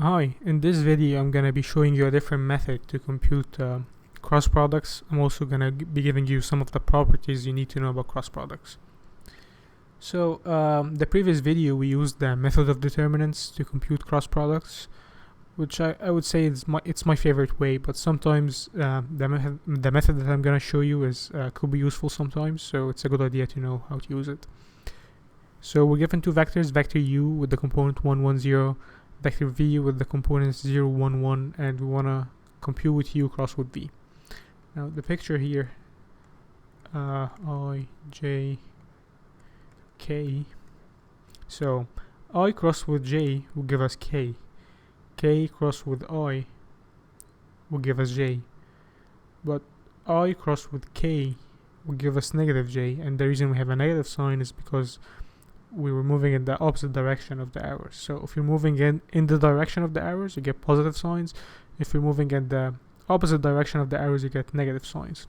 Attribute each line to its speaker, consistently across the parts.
Speaker 1: Hi, in this video I'm gonna be showing you a different method to compute cross products. I'm also gonna be giving you some of the properties you need to know about cross products. So the previous video we used the method of determinants to compute cross products, which I would say it's my favorite way, but sometimes the method that I'm gonna show you is could be useful sometimes, so it's a good idea to know how to use it. So we're given two vectors, vector u with the component 1, 1, 0, vector v with the components 0, 1, 1, and we want to compute with u cross with v. Now the picture here, I, j, k. So I cross with j will give us k. K cross with I will give us j. But I cross with k will give us negative j, and the reason we have a negative sign is because we were moving in the opposite direction of the arrows. So if you're moving in the direction of the arrows, you get positive signs. If you're moving in the opposite direction of the arrows, you get negative signs.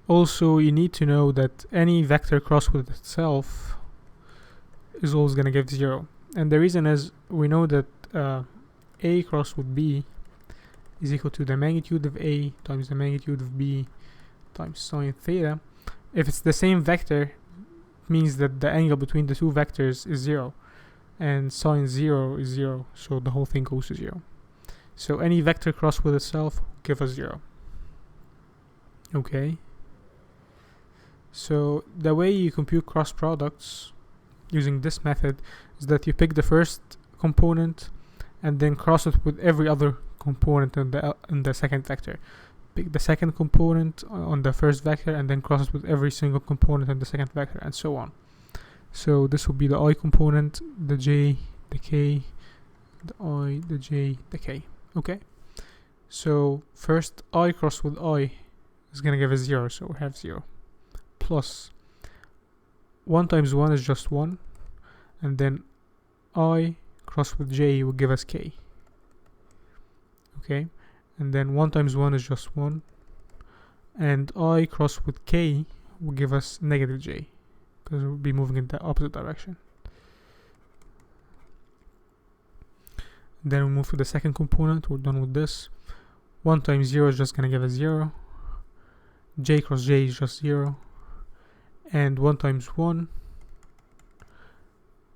Speaker 1: Also, you need to know that any vector cross with itself is always going to give 0. And the reason is we know that A cross with B is equal to the magnitude of A times the magnitude of B times sine theta. If it's the same vector, means that the angle between the two vectors is 0, and sine 0 is 0, so the whole thing goes to 0. So any vector cross with itself will give us 0. Okay, so the way you compute cross products using this method is that you pick the first component and then cross it with every other component in the second vector. Pick the second component on the first vector and then cross it with every single component in the second vector, and so on. So this will be the I component, the j, the k, the I, the j, the k. Okay, so first I cross with I is going to give us 0, so we have 0, plus 1 times 1 is just 1, and then I cross with j will give us k. Okay, and then 1 times 1 is just 1, and I cross with k will give us negative j, because we'll be moving in the opposite direction. Then we move to the second component. We're done with this. 1 times 0 is just going to give us 0, j cross j is just 0, and 1 times 1,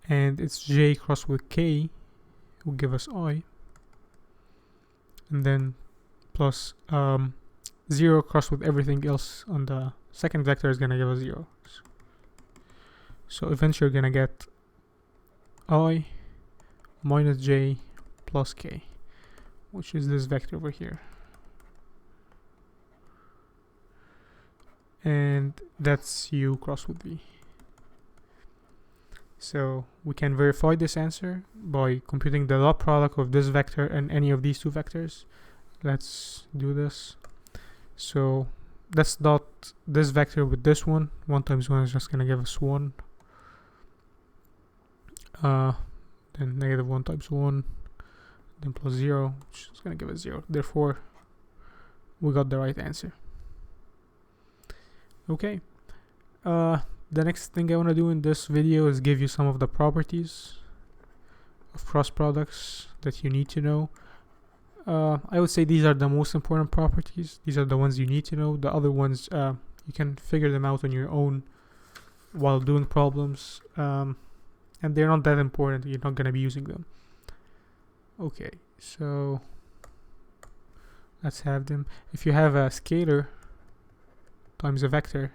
Speaker 1: and it's j cross with k will give us I, and then plus 0 cross with everything else on the second vector is going to give us 0. So eventually you're going to get I minus j plus k, which is this vector over here. And that's u cross with v. So we can verify this answer by computing the dot product of this vector and any of these two vectors. Let's do this. So let's dot this vector with this one. 1 times 1 is just going to give us 1. Then negative 1 times 1, then plus 0, which is going to give us 0. Therefore, we got the right answer. Okay. The next thing I want to do in this video is give you some of the properties of cross products that you need to know. I would say these are the most important properties. These are the ones you need to know. The other ones, you can figure them out on your own while doing problems. And they're not that important. You're not going to be using them. Okay, so let's have them. If you have a scalar times a vector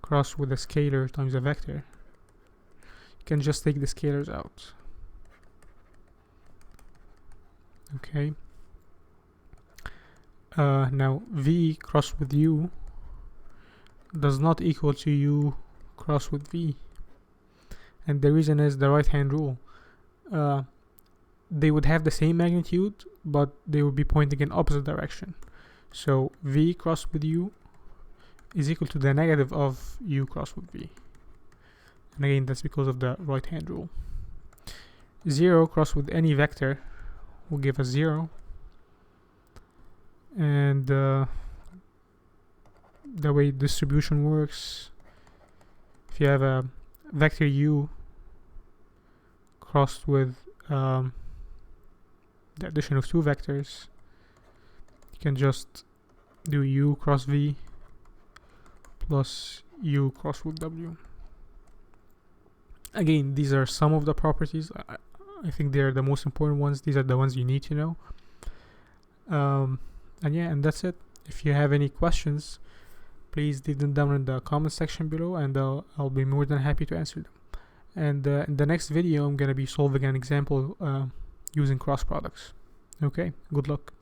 Speaker 1: cross with a scalar times a vector, you can just take the scalars out. Okay. Now v cross with u does not equal to u cross with v, and the reason is the right hand rule. They would have the same magnitude, but they would be pointing in opposite direction. So v cross with u is equal to the negative of u cross with v, and again that's because of the right hand rule. 0 cross with any vector will give us 0, and the way distribution works, if you have a vector u crossed with the addition of two vectors, you can just do u cross v plus u cross root w. Again, these are some of the properties. I think they're the most important ones. These are the ones you need to know. And that's it. If you have any questions, please leave them down in the comment section below, and I'll be more than happy to answer them. And in the next video, I'm gonna be solving an example using cross products. Okay, good luck.